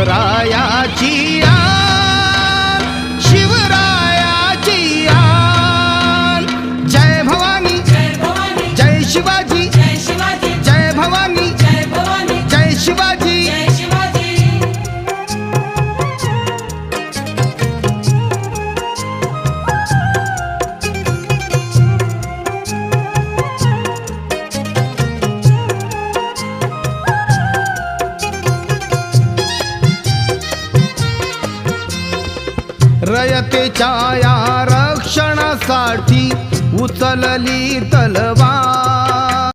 शिवरायाची आन, शिवरायाची आन. जय भवानी जय शिवाजी, जय भवानी जय शिवाजी. रयतेच्या या रक्षणासाठी उचलली तलवार.